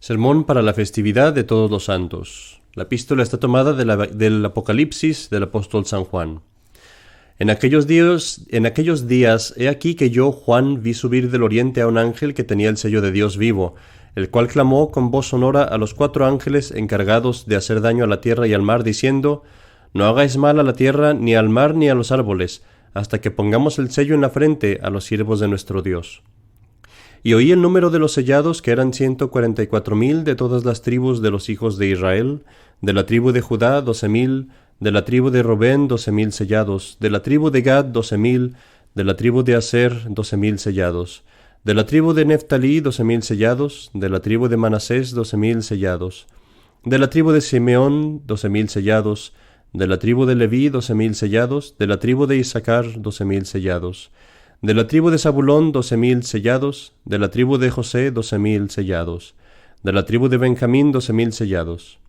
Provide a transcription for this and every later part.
Sermón para la festividad de Todos los Santos. La epístola está tomada del Apocalipsis del apóstol San Juan. En aquellos días, he aquí que yo, Juan, vi subir del oriente a un ángel que tenía el sello de Dios vivo, el cual clamó con voz sonora a los 4 ángeles encargados de hacer daño a la tierra y al mar, diciendo: No hagáis mal a la tierra, ni al mar, ni a los árboles, hasta que pongamos el sello en la frente a los siervos de nuestro Dios. Y oí el número de los sellados, que eran 144,000 de todas las tribus de los hijos de Israel, de la tribu de Judá 12,000, de la tribu de Rubén 12,000 sellados, de la tribu de Gad 12,000, de la tribu de Aser 12,000 sellados, de la tribu de Neftalí 12,000 sellados, de la tribu de Manasés 12,000 sellados, de la tribu de Simeón 12,000 sellados, de la tribu de Leví 12,000 sellados, de la tribu de Isaacar 12,000 sellados, de la tribu de Zabulón 12,000 sellados, de la tribu de José 12,000 sellados, de la tribu de Benjamín 12,000 sellados.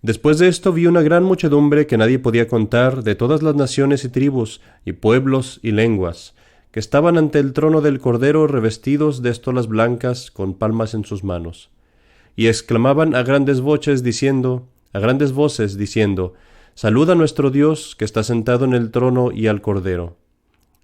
Después de esto vi una gran muchedumbre que nadie podía contar, de todas las naciones y tribus, y pueblos y lenguas, que estaban ante el trono del Cordero revestidos de estolas blancas, con palmas en sus manos. Y exclamaban a grandes voces diciendo: Salud a nuestro Dios, que está sentado en el trono, y al Cordero.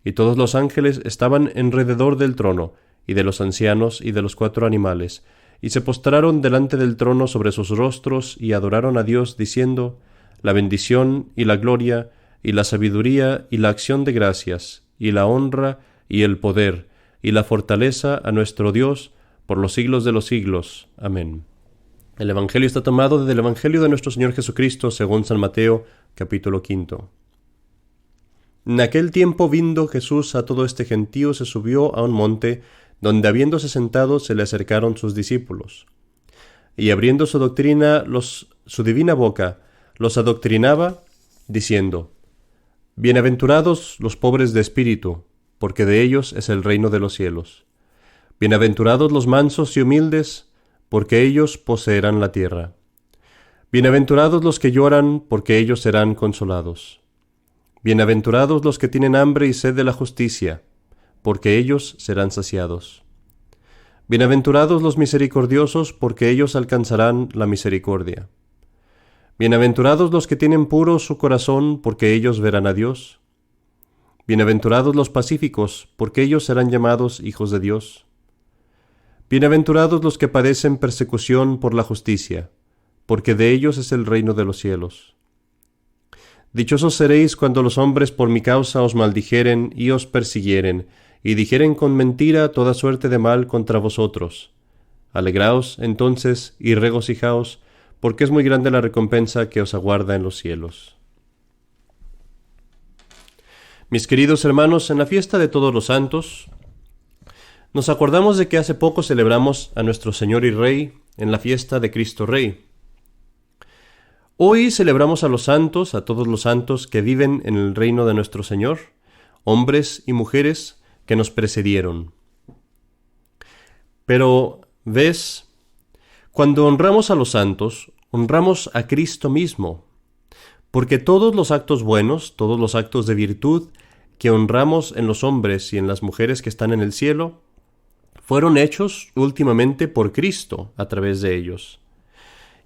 Y todos los ángeles estaban alrededor del trono, y de los ancianos, y de los 4 animales, y se postraron delante del trono sobre sus rostros, y adoraron a Dios, diciendo: La bendición, y la gloria, y la sabiduría, y la acción de gracias, y la honra, y el poder, y la fortaleza a nuestro Dios, por los siglos de los siglos. Amén. El Evangelio está tomado del Evangelio de nuestro Señor Jesucristo, según San Mateo, capítulo 5. En aquel tiempo, viendo Jesús a todo este gentío, se subió a un monte, donde habiéndose sentado se le acercaron sus discípulos. Y abriendo su divina boca, los adoctrinaba, diciendo: Bienaventurados los pobres de espíritu, porque de ellos es el reino de los cielos. Bienaventurados los mansos y humildes, porque ellos poseerán la tierra. Bienaventurados los que lloran, porque ellos serán consolados. Bienaventurados los que tienen hambre y sed de la justicia, porque ellos serán saciados. Bienaventurados los misericordiosos, porque ellos alcanzarán la misericordia. Bienaventurados los que tienen puro su corazón, porque ellos verán a Dios. Bienaventurados los pacíficos, porque ellos serán llamados hijos de Dios. Bienaventurados los que padecen persecución por la justicia, porque de ellos es el reino de los cielos. Dichosos seréis cuando los hombres por mi causa os maldijeren y os persiguieren, y dijeren con mentira toda suerte de mal contra vosotros. Alegraos, entonces, y regocijaos, porque es muy grande la recompensa que os aguarda en los cielos. Mis queridos hermanos, en la fiesta de Todos los Santos, nos acordamos de que hace poco celebramos a nuestro Señor y Rey en la fiesta de Cristo Rey. Hoy celebramos a los santos, a todos los santos que viven en el reino de nuestro Señor, hombres y mujeres que nos precedieron. Pero, ¿ves? Cuando honramos a los santos, honramos a Cristo mismo, porque todos los actos buenos, todos los actos de virtud que honramos en los hombres y en las mujeres que están en el cielo, fueron hechos últimamente por Cristo a través de ellos.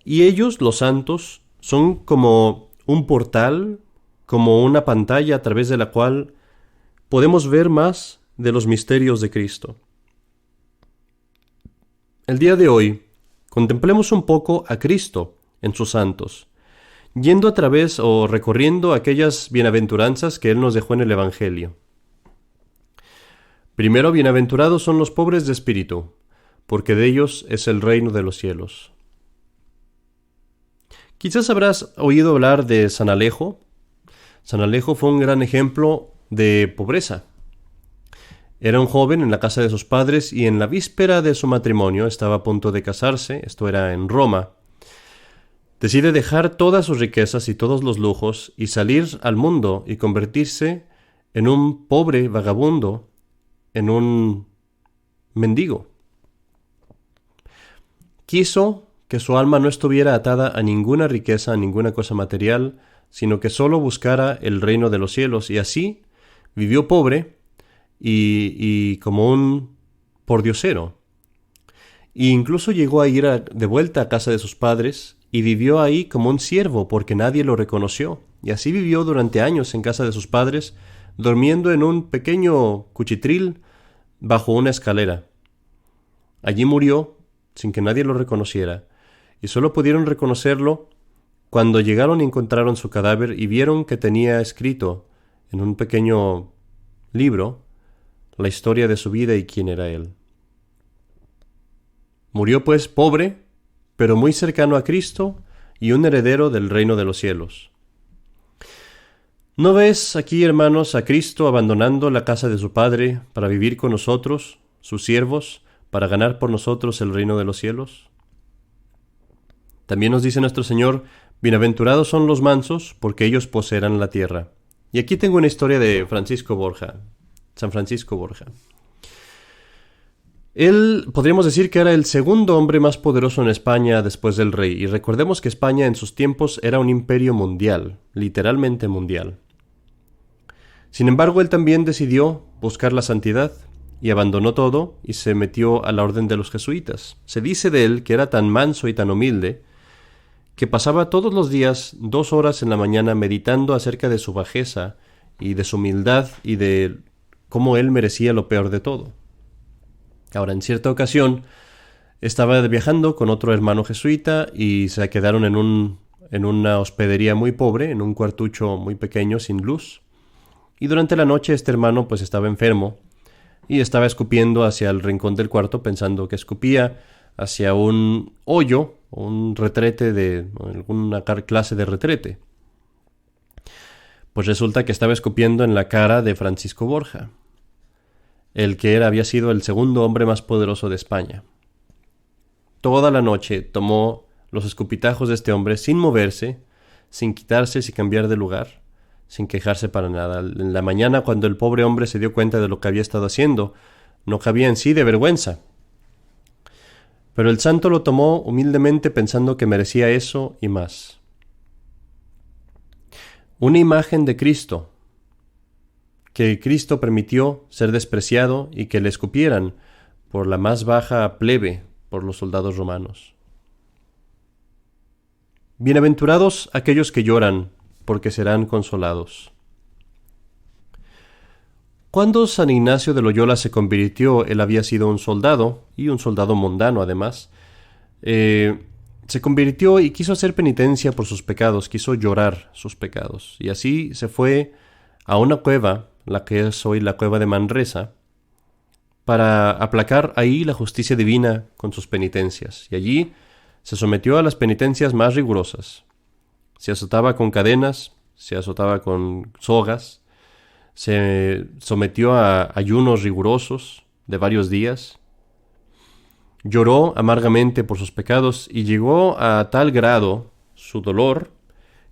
Y ellos, los santos, son como un portal, como una pantalla a través de la cual podemos ver más de los misterios de Cristo. El día de hoy, contemplemos un poco a Cristo en sus santos, yendo a través o recorriendo aquellas bienaventuranzas que Él nos dejó en el Evangelio. Primero, bienaventurados son los pobres de espíritu, porque de ellos es el reino de los cielos. Quizás habrás oído hablar de San Alejo. San Alejo fue un gran ejemplo de pobreza. Era un joven en la casa de sus padres y en la víspera de su matrimonio, estaba a punto de casarse, esto era en Roma. Decide dejar todas sus riquezas y todos los lujos y salir al mundo y convertirse en un pobre vagabundo, en un mendigo. Quiso que su alma no estuviera atada a ninguna riqueza, a ninguna cosa material, sino que solo buscara el reino de los cielos, y así vivió pobre y como un pordiosero. e incluso llegó a ir de vuelta a casa de sus padres y vivió ahí como un siervo porque nadie lo reconoció. Y así vivió durante años en casa de sus padres, durmiendo en un pequeño cuchitril bajo una escalera. Allí murió sin que nadie lo reconociera, y solo pudieron reconocerlo cuando llegaron y encontraron su cadáver y vieron que tenía escrito en un pequeño libro la historia de su vida y quién era él. Murió pues pobre, pero muy cercano a Cristo y un heredero del reino de los cielos. ¿No ves aquí, hermanos, a Cristo abandonando la casa de su Padre para vivir con nosotros, sus siervos, para ganar por nosotros el reino de los cielos? También nos dice nuestro Señor: bienaventurados son los mansos, porque ellos poseerán la tierra. Y aquí tengo una historia de San Francisco Borja. Él, podríamos decir que era el segundo hombre más poderoso en España después del rey, y recordemos que España en sus tiempos era un imperio mundial, literalmente mundial. Sin embargo, él también decidió buscar la santidad, y abandonó todo y se metió a la orden de los jesuitas. Se dice de él que era tan manso y tan humilde, que pasaba todos los días 2 horas en la mañana meditando acerca de su bajeza y de su humildad y de cómo él merecía lo peor de todo. Ahora, en cierta ocasión, estaba viajando con otro hermano jesuita y se quedaron en una hospedería muy pobre, en un cuartucho muy pequeño, sin luz. Y durante la noche este hermano pues estaba enfermo y estaba escupiendo hacia el rincón del cuarto, pensando que escupía hacia un hoyo, un retrete de alguna clase de retrete. Pues resulta que estaba escupiendo en la cara de Francisco Borja, el que había sido el segundo hombre más poderoso de España. Toda la noche tomó los escupitajos de este hombre sin moverse, sin quitarse, sin cambiar de lugar, sin quejarse para nada. En la mañana, cuando el pobre hombre se dio cuenta de lo que había estado haciendo, no cabía en sí de vergüenza. Pero el santo lo tomó humildemente pensando que merecía eso y más. Una imagen de Cristo, que Cristo permitió ser despreciado y que le escupieran por la más baja plebe, por los soldados romanos. Bienaventurados aquellos que lloran, porque serán consolados. Cuando San Ignacio de Loyola se convirtió, él había sido un soldado, y un soldado mundano además. Se convirtió y quiso hacer penitencia por sus pecados, quiso llorar sus pecados. Y así se fue a una cueva, la que es hoy la cueva de Manresa, para aplacar ahí la justicia divina con sus penitencias. Y allí se sometió a las penitencias más rigurosas. Se azotaba con cadenas, se azotaba con sogas, se sometió a ayunos rigurosos de varios días. Lloró amargamente por sus pecados y llegó a tal grado su dolor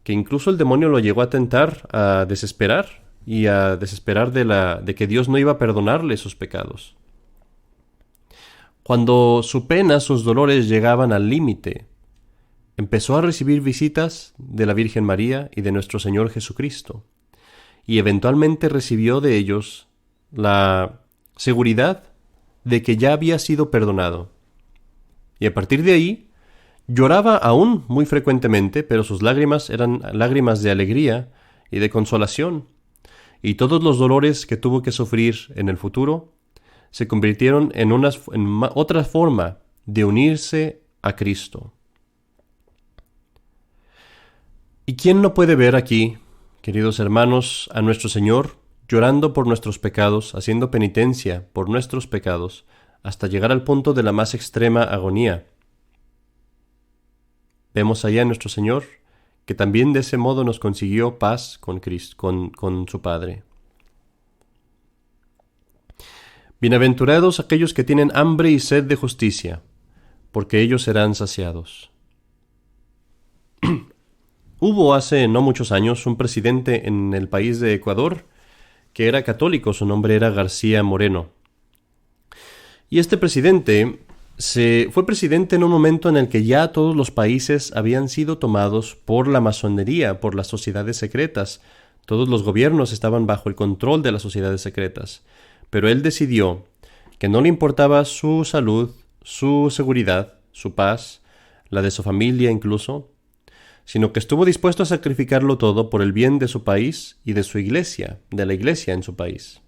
que incluso el demonio lo llegó a tentar a desesperar y a desesperar de que Dios no iba a perdonarle sus pecados. Cuando su pena, sus dolores llegaban al límite, empezó a recibir visitas de la Virgen María y de nuestro Señor Jesucristo, y eventualmente recibió de ellos la seguridad de que ya había sido perdonado. Y a partir de ahí, lloraba aún muy frecuentemente, pero sus lágrimas eran lágrimas de alegría y de consolación, y todos los dolores que tuvo que sufrir en el futuro se convirtieron en otra forma de unirse a Cristo. ¿Y quién no puede ver aquí, queridos hermanos, a nuestro Señor llorando por nuestros pecados, haciendo penitencia por nuestros pecados, hasta llegar al punto de la más extrema agonía? Vemos allá a nuestro Señor, que también de ese modo nos consiguió paz con Cristo, con su Padre. Bienaventurados aquellos que tienen hambre y sed de justicia, porque ellos serán saciados. Hubo hace no muchos años un presidente en el país de Ecuador que era católico, su nombre era García Moreno. Y este presidente fue presidente en un momento en el que ya todos los países habían sido tomados por la masonería, por las sociedades secretas. Todos los gobiernos estaban bajo el control de las sociedades secretas. Pero él decidió que no le importaba su salud, su seguridad, su paz, la de su familia incluso, sino que estuvo dispuesto a sacrificarlo todo por el bien de su país y de su iglesia, de la iglesia en su país.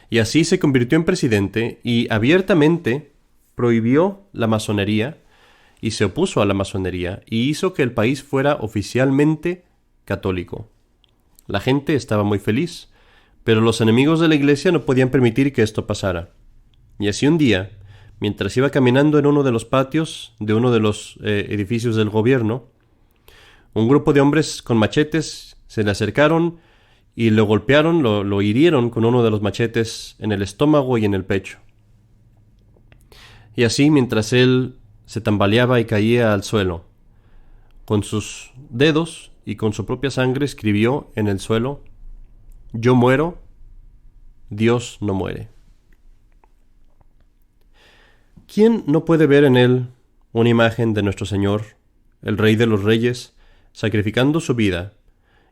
Y así se convirtió en presidente y abiertamente prohibió la masonería y se opuso a la masonería y hizo que el país fuera oficialmente católico. La gente estaba muy feliz, pero los enemigos de la iglesia no podían permitir que esto pasara. Y así un día, mientras iba caminando en uno de los patios de uno de los edificios del gobierno, un grupo de hombres con machetes se le acercaron y lo golpearon, lo hirieron con uno de los machetes en el estómago y en el pecho. Y así, mientras él se tambaleaba y caía al suelo, con sus dedos y con su propia sangre escribió en el suelo: «Yo muero, Dios no muere». ¿Quién no puede ver en él una imagen de nuestro Señor, el Rey de los Reyes, sacrificando su vida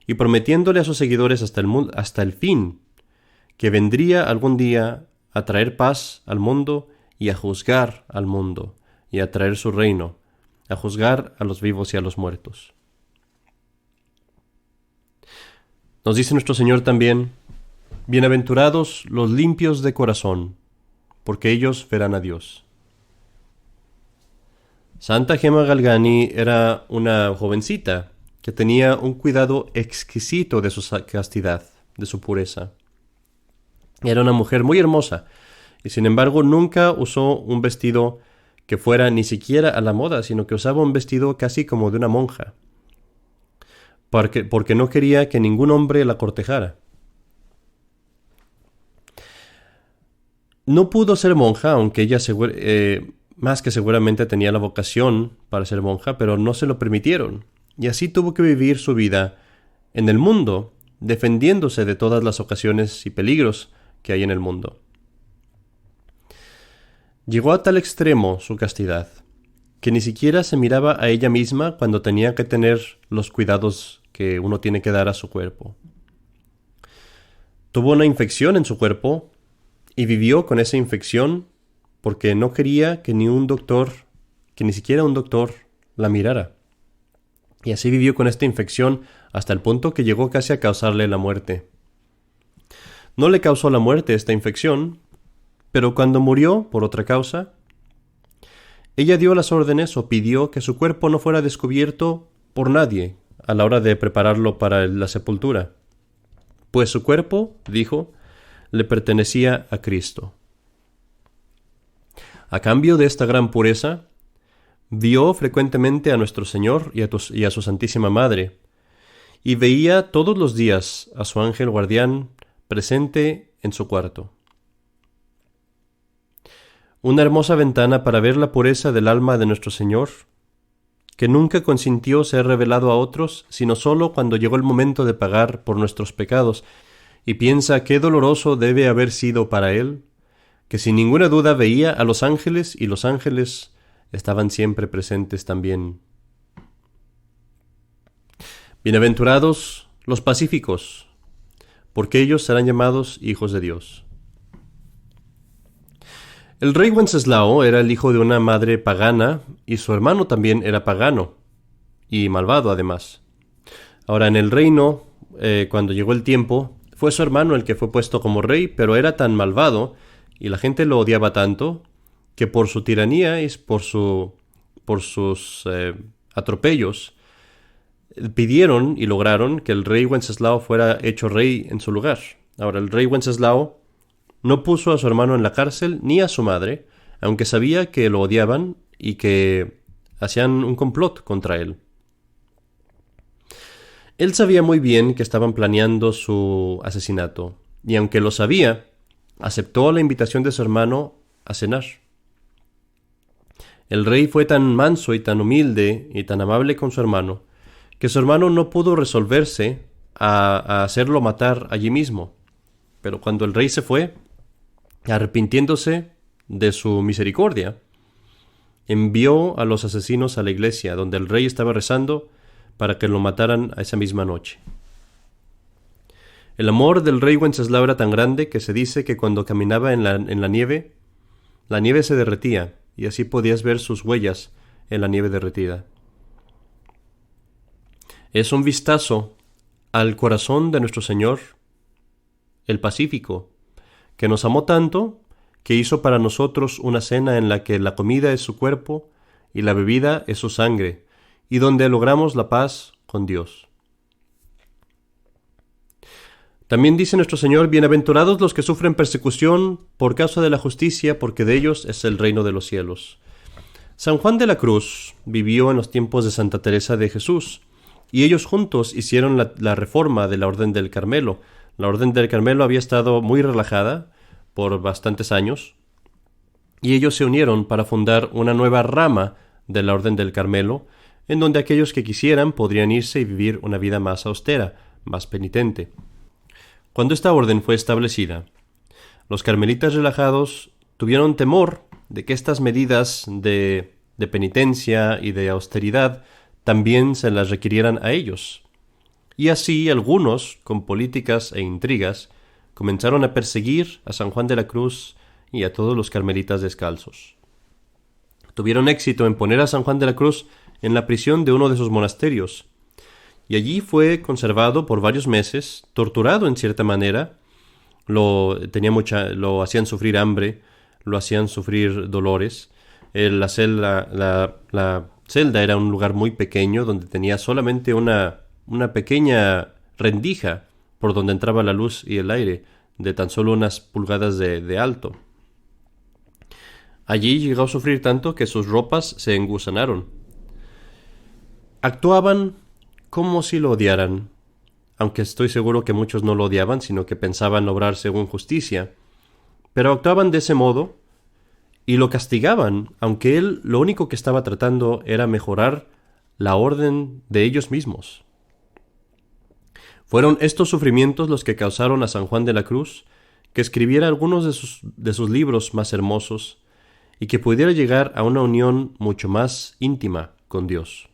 y prometiéndole a sus seguidores hasta el fin que vendría algún día a traer paz al mundo y a juzgar al mundo y a traer su reino, a juzgar a los vivos y a los muertos? Nos dice nuestro Señor también: «Bienaventurados los limpios de corazón, porque ellos verán a Dios». Santa Gemma Galgani era una jovencita que tenía un cuidado exquisito de su castidad, de su pureza. Era una mujer muy hermosa y sin embargo nunca usó un vestido que fuera ni siquiera a la moda, sino que usaba un vestido casi como de una monja, porque no quería que ningún hombre la cortejara. No pudo ser monja, aunque ella más que seguramente tenía la vocación para ser monja, pero no se lo permitieron. Y así tuvo que vivir su vida en el mundo, defendiéndose de todas las ocasiones y peligros que hay en el mundo. Llegó a tal extremo su castidad, que ni siquiera se miraba a ella misma cuando tenía que tener los cuidados que uno tiene que dar a su cuerpo. Tuvo una infección en su cuerpo y vivió con esa infección porque no quería que ni siquiera un doctor la mirara. Y así vivió con esta infección hasta el punto que llegó casi a causarle la muerte. No le causó la muerte esta infección, pero cuando murió por otra causa, ella dio las órdenes o pidió que su cuerpo no fuera descubierto por nadie a la hora de prepararlo para la sepultura, pues su cuerpo, dijo, le pertenecía a Cristo. A cambio de esta gran pureza, vio frecuentemente a nuestro Señor y a su Santísima Madre, y veía todos los días a su ángel guardián presente en su cuarto. Una hermosa ventana para ver la pureza del alma de nuestro Señor, que nunca consintió ser revelado a otros, sino solo cuando llegó el momento de pagar por nuestros pecados, y piensa qué doloroso debe haber sido para él, que sin ninguna duda veía a los ángeles y los ángeles estaban siempre presentes también. Bienaventurados los pacíficos, porque ellos serán llamados hijos de Dios. El rey Wenceslao era el hijo de una madre pagana y su hermano también era pagano y malvado además. Ahora en el reino, cuando llegó el tiempo, fue su hermano el que fue puesto como rey, pero era tan malvado y la gente lo odiaba tanto que por su tiranía y por sus atropellos pidieron y lograron que el rey Wenceslao fuera hecho rey en su lugar. Ahora el rey Wenceslao no puso a su hermano en la cárcel ni a su madre, aunque sabía que lo odiaban y que hacían un complot contra él. Él sabía muy bien que estaban planeando su asesinato, y aunque lo sabía, aceptó la invitación de su hermano a cenar. El rey fue tan manso y tan humilde y tan amable con su hermano, que su hermano no pudo resolverse a hacerlo matar allí mismo. Pero cuando el rey se fue, arrepintiéndose de su misericordia, envió a los asesinos a la iglesia, donde el rey estaba rezando para que lo mataran a esa misma noche. El amor del rey Wenceslao era tan grande que se dice que cuando caminaba en la nieve, la nieve se derretía, y así podías ver sus huellas en la nieve derretida. Es un vistazo al corazón de nuestro Señor, el Pacífico, que nos amó tanto que hizo para nosotros una cena en la que la comida es su cuerpo y la bebida es su sangre, y donde logramos la paz con Dios. También dice nuestro Señor: bienaventurados los que sufren persecución por causa de la justicia, porque de ellos es el reino de los cielos. San Juan de la Cruz vivió en los tiempos de Santa Teresa de Jesús, y ellos juntos hicieron la reforma de la Orden del Carmelo. La Orden del Carmelo había estado muy relajada por bastantes años, y ellos se unieron para fundar una nueva rama de la Orden del Carmelo, en donde aquellos que quisieran podrían irse y vivir una vida más austera, más penitente. Cuando esta orden fue establecida, los carmelitas relajados tuvieron temor de que estas medidas de penitencia y de austeridad también se las requirieran a ellos. Y así algunos, con políticas e intrigas, comenzaron a perseguir a San Juan de la Cruz y a todos los carmelitas descalzos. Tuvieron éxito en poner a San Juan de la Cruz en la prisión de uno de sus monasterios, y allí fue conservado por varios meses, torturado en cierta manera. Lo hacían sufrir hambre, lo hacían sufrir dolores. La celda era un lugar muy pequeño donde tenía solamente una pequeña rendija por donde entraba la luz y el aire, de tan solo unas pulgadas de alto. Allí llegó a sufrir tanto que sus ropas se engusanaron. Actuaban como si lo odiaran, aunque estoy seguro que muchos no lo odiaban, sino que pensaban obrar según justicia. Pero actuaban de ese modo y lo castigaban, aunque él lo único que estaba tratando era mejorar la orden de ellos mismos. Fueron estos sufrimientos los que causaron a San Juan de la Cruz que escribiera algunos de sus libros más hermosos y que pudiera llegar a una unión mucho más íntima con Dios.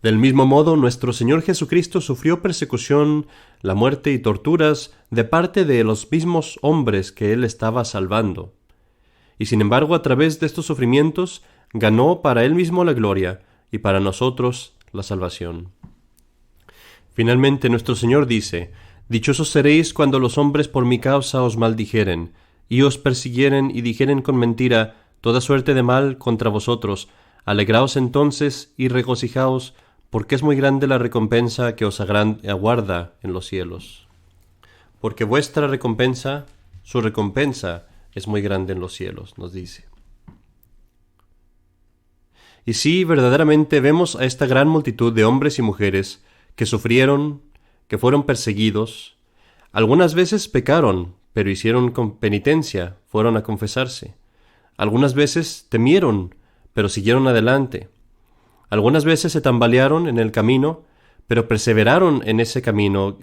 Del mismo modo, nuestro Señor Jesucristo sufrió persecución, la muerte y torturas de parte de los mismos hombres que Él estaba salvando. Y sin embargo, a través de estos sufrimientos, ganó para Él mismo la gloria y para nosotros la salvación. Finalmente, nuestro Señor dice: dichosos seréis cuando los hombres por mi causa os maldijeren, y os persiguieren y dijeren con mentira toda suerte de mal contra vosotros. Alegraos entonces y regocijaos, porque es muy grande la recompensa que os aguarda en los cielos. Porque vuestra recompensa, su recompensa, es muy grande en los cielos, nos dice. Y sí, verdaderamente vemos a esta gran multitud de hombres y mujeres que sufrieron, que fueron perseguidos. Algunas veces pecaron, pero hicieron penitencia, fueron a confesarse. Algunas veces temieron, pero siguieron adelante. Algunas veces se tambalearon en el camino, pero perseveraron en ese camino,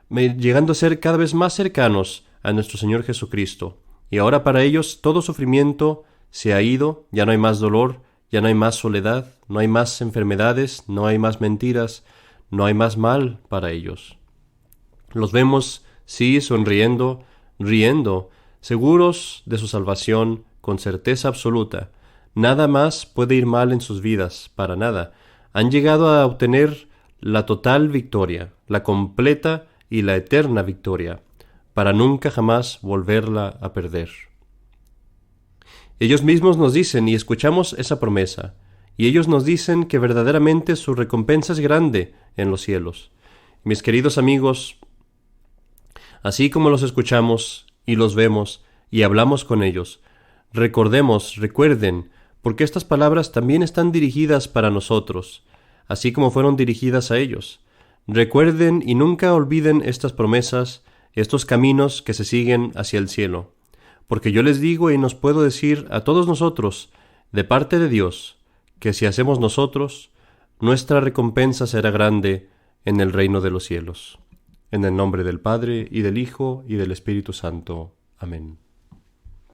llegando a ser cada vez más cercanos a nuestro Señor Jesucristo. Y ahora para ellos todo sufrimiento se ha ido, ya no hay más dolor, ya no hay más soledad, no hay más enfermedades, no hay más mentiras, no hay más mal para ellos. Los vemos, sí, sonriendo, riendo, seguros de su salvación, con certeza absoluta. Nada más puede ir mal en sus vidas, para nada. Han llegado a obtener la total victoria, la completa y la eterna victoria, para nunca jamás volverla a perder. Ellos mismos nos dicen, y escuchamos esa promesa, y ellos nos dicen que verdaderamente su recompensa es grande en los cielos. Mis queridos amigos, así como los escuchamos y los vemos y hablamos con ellos, recuerden, porque estas palabras también están dirigidas para nosotros, así como fueron dirigidas a ellos. Recuerden y nunca olviden estas promesas, estos caminos que se siguen hacia el cielo. Porque yo les digo y nos puedo decir a todos nosotros, de parte de Dios, que si hacemos nosotros, nuestra recompensa será grande en el reino de los cielos. En el nombre del Padre, y del Hijo, y del Espíritu Santo. Amén.